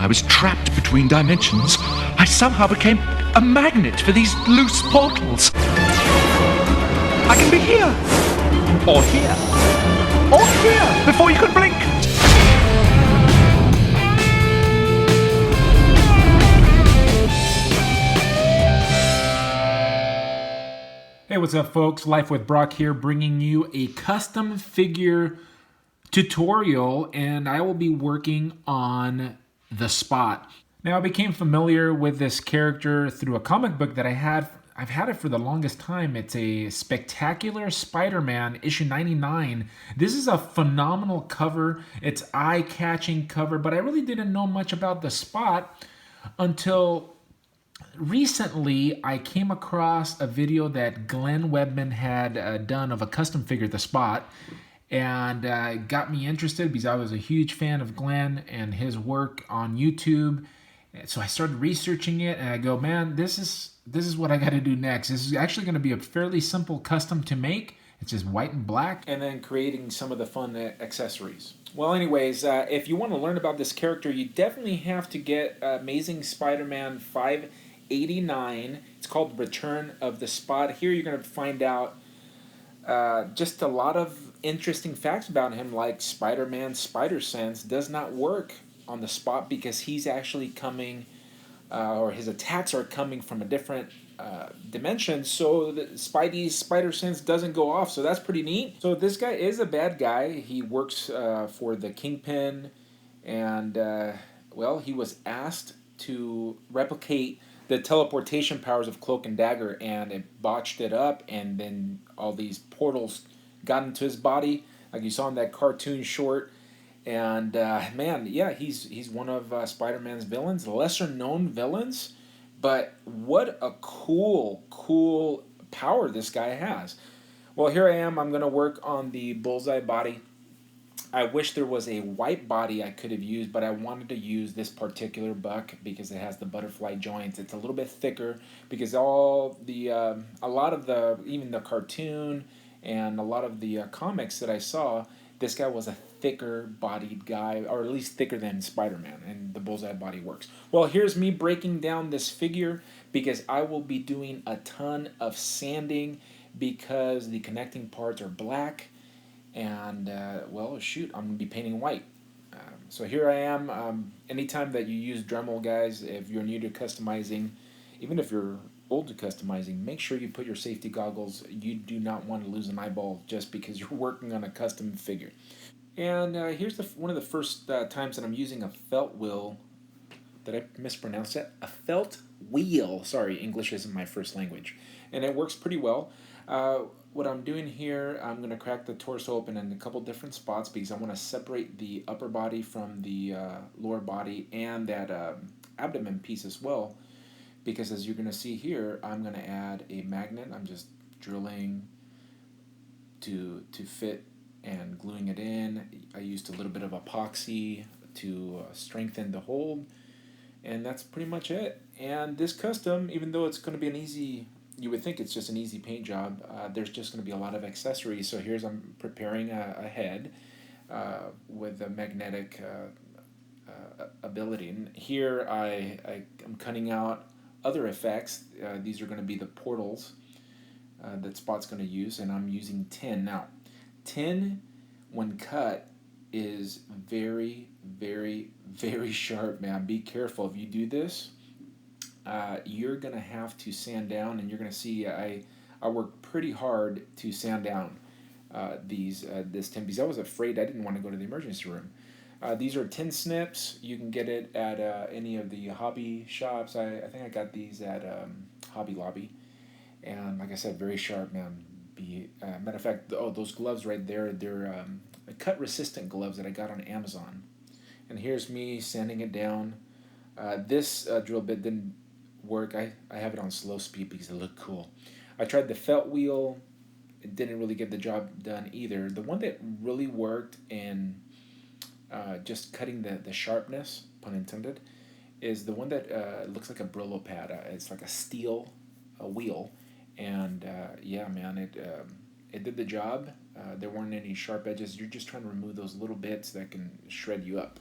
was trapped between dimensions, I somehow became a magnet for these loose portals. I can be here, or here, or here, before you could blink. Hey, what's up, folks? Life with Brock here, bringing you a custom figure tutorial, and I will be working on the Spot. Now, I became familiar with this character through a comic book that I've had it for the longest time. It's a Spectacular Spider-Man, issue 99. This is a phenomenal cover. It's eye-catching cover, but I really didn't know much about the Spot until recently. I came across a video that Glenn Webman had done of a custom figure, the Spot, and got me interested because I was a huge fan of Glenn and his work on YouTube. So I started researching it, and I go, man, this is what I got to do next. This is actually going to be a fairly simple custom to make. It's just white and black, and then creating some of the fun accessories. Well, anyways, if you want to learn about this character, you definitely have to get Amazing Spider-Man 589. It's called Return of the Spot. Here you're going to find out just a lot of interesting facts about him, like Spider-Man's spider sense does not work on the Spot because he's actually coming, or his attacks are coming from a different dimension, so Spidey's spider sense doesn't go off, so that's pretty neat. So this guy is a bad guy. He works for the Kingpin, and well, he was asked to replicate the teleportation powers of Cloak and Dagger, and it botched it up, and then all these portals got into his body, like you saw in that cartoon short. And man, yeah, he's one of Spider-Man's villains, lesser known villains, but what a cool power this guy has. Well, here I am. I'm going to work on the Bullseye body. I wish there was a white body I could have used, but I wanted to use this particular buck because it has the butterfly joints. It's a little bit thicker because a lot of the, even the cartoon and a lot of the comics that I saw, this guy was a thicker bodied guy, or at least thicker than Spider-Man, and the Bullseye body works. Well, here's me breaking down this figure because I will be doing a ton of sanding because the connecting parts are black. And, well, shoot, I'm going to be painting white. So here I am. Anytime that you use Dremel, guys, if you're new to customizing, even if you're old to customizing, make sure you put your safety goggles. You do not want to lose an eyeball just because you're working on a custom figure. And here's one of the first times that I'm using a felt wheel. Did I mispronounce that? A felt wheel. Sorry, English isn't my first language. And it works pretty well. What I'm doing here, I'm going to crack the torso open in a couple different spots because I want to separate the upper body from the lower body and that abdomen piece as well. Because as you're going to see here, I'm going to add a magnet. I'm just drilling to fit and gluing it in. I used a little bit of epoxy to strengthen the hold. And that's pretty much it. And this custom, even though it's going to be an easy, you would think it's just an easy paint job, there's just going to be a lot of accessories. So here's, I'm preparing a head with a magnetic ability. And here I'm cutting out other effects. These are going to be the portals that Spot's going to use, and I'm using tin. Now, tin, when cut, is very, very, very sharp, man. Be careful. If you do this, you're going to have to sand down, and you're going to see I worked pretty hard to sand down this tin because I was afraid. I didn't want to go to the emergency room. These are tin snips. You can get it at any of the hobby shops. I think I got these at Hobby Lobby. And like I said, very sharp, man. Matter of fact, those gloves right there, they're cut-resistant gloves that I got on Amazon. And here's me sanding it down. This drill bit didn't work. I have it on slow speed because it looked cool. I tried the felt wheel. It didn't really get the job done either. The one that really worked in just cutting the sharpness, pun intended, is the one that looks like a Brillo pad. It's like a steel wheel. And yeah, man, it did the job. There weren't any sharp edges. You're just trying to remove those little bits that can shred you up.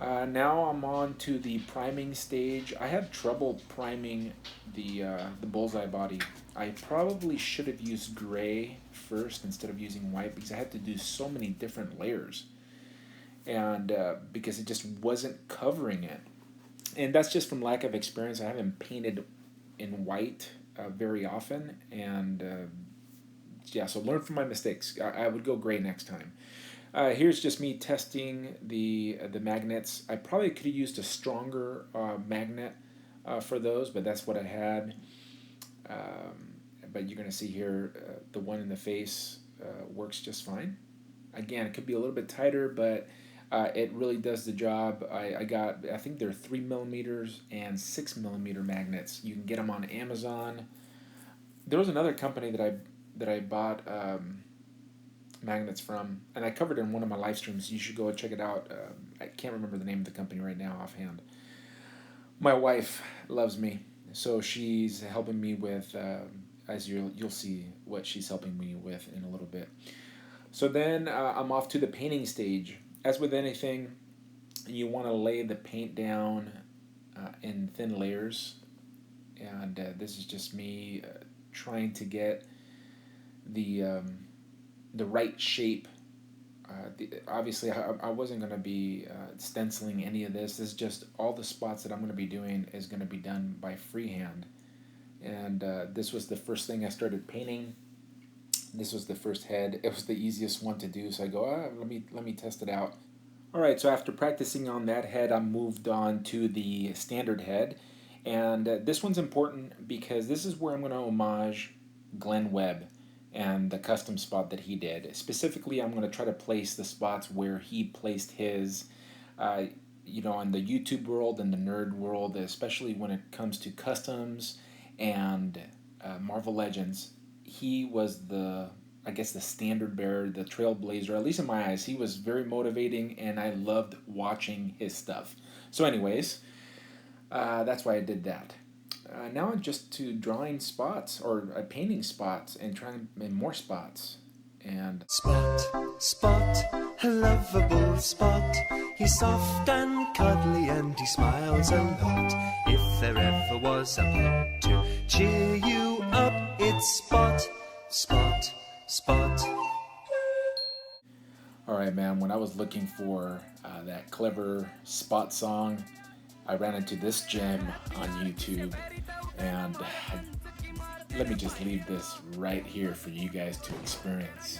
Now I'm on to the priming stage. I had trouble priming the bullseye body. I probably should have used gray first instead of using white because I had to do so many different layers, and because it just wasn't covering it. And that's just from lack of experience. I haven't painted in white very often, and yeah, so learn from my mistakes. I would go gray next time. Here's just me testing the magnets. I probably could have used a stronger magnet for those, but that's what I had. But you're going to see here the one in the face works just fine. Again, it could be a little bit tighter, but it really does the job. I think they're 3 millimeters and 6 millimeter magnets. You can get them on Amazon. There was another company that I bought magnets from, and I covered it in one of my live streams. You should go and check it out. I can't remember the name of the company right now offhand. My wife loves me, so she's helping me with. As you'll see what she's helping me with in a little bit. So then I'm off to the painting stage. As with anything, you want to lay the paint down in thin layers, and this is just me trying to get the right shape. Obviously, I wasn't going to be stenciling any of this. This is just all the spots that I'm going to be doing is going to be done by freehand. And this was the first thing I started painting. This was the first head. It was the easiest one to do, so I go, let me test it out. All right, so after practicing on that head, I moved on to the standard head. And this one's important because this is where I'm going to homage Glenn Webb and the custom spot that he did. Specifically, I'm going to try to place the spots where he placed his, in the YouTube world and the nerd world, especially when it comes to customs and Marvel Legends. He was the standard bearer, the trailblazer, at least in my eyes. He was very motivating, and I loved watching his stuff. So anyways, that's why I did that. Now I'm just to drawing spots or painting spots and trying more spots. And Spot, a lovable Spot. He's soft and cuddly and he smiles a lot. If there ever was a pet to cheer you up, it's Spot, Spot, Spot. All right, man, when I was looking for that clever Spot song, I ran into this gem on YouTube, and let me just leave this right here for you guys to experience.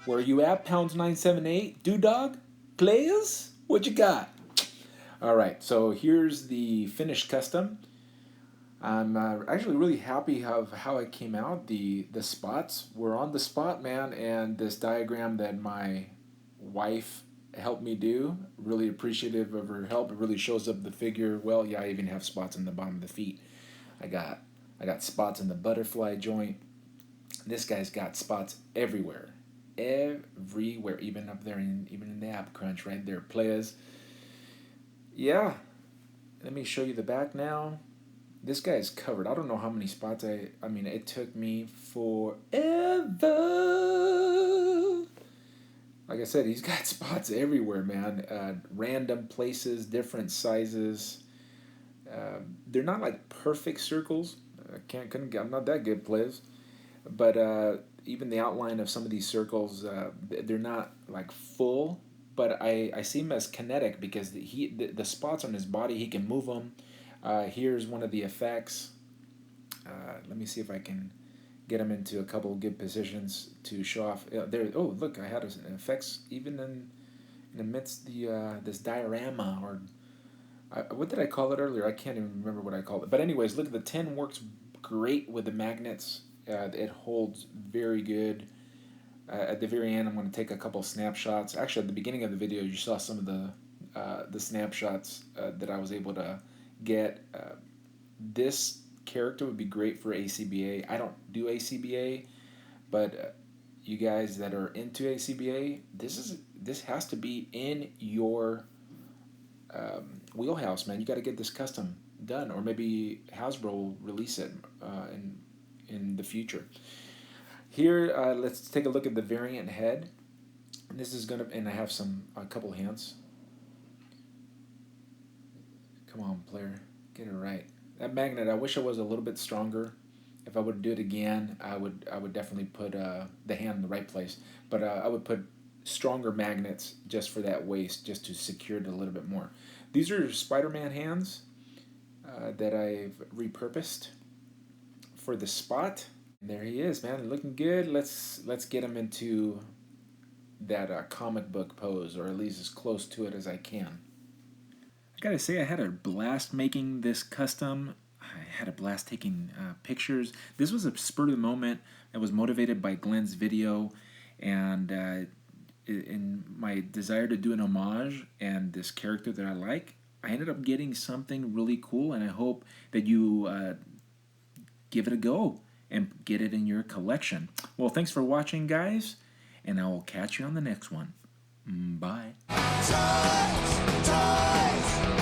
Where you at, pounds 978? Dog? Players? What you got? Alright, so here's the finished custom. I'm actually really happy of how it came out. The spots were on the spot, man, and this diagram that my wife helped me do, really appreciative of her help. It really shows up the figure well. Yeah, I even have spots on the bottom of the feet. I got spots in the butterfly joint. This guy's got spots everywhere. Everywhere, even up there, even in the ab crunch right there, players. Yeah, let me show you the back now. This guy is covered. I don't know how many spots I mean, it took me forever. Like I said, he's got spots everywhere, man. Random places, different sizes. They're not like perfect circles. I'm not that good, players. But even the outline of some of these circles, they're not like full. But I see him as kinetic because the spots on his body, he can move them. Here's one of the effects. Let me see if I can get him into a couple of good positions to show off. There. Oh, look, I had effects even in amidst this diorama, or what did I call it earlier? I can't even remember what I called it. But anyways, look, the 10 works great with the magnets. It holds very good. At the very end, I'm going to take a couple snapshots. Actually, at the beginning of the video, you saw some of the snapshots that I was able to get. This character would be great for ACBA. I don't do ACBA, but you guys that are into ACBA, this has to be in your wheelhouse, man. You got to get this custom done, or maybe Hasbro will release it and in the future. Here, let's take a look at the variant head. This is gonna, and I have a couple hints. Come on, player, get it right. That magnet, I wish it was a little bit stronger. If I would do it again, I would definitely put the hand in the right place. But I would put stronger magnets just for that waist, just to secure it a little bit more. These are Spider-Man hands that I've repurposed for the Spot. And there he is, man, looking good. Let's get him into that comic book pose, or at least as close to it as I can. I gotta say, I had a blast making this custom. I had a blast taking pictures. This was a spur of the moment. I was motivated by Glenn's video, and in my desire to do an homage and this character that I like, I ended up getting something really cool, and I hope that you give it a go and get it in your collection. Well, thanks for watching, guys, and I will catch you on the next one. Bye. Toys, toys.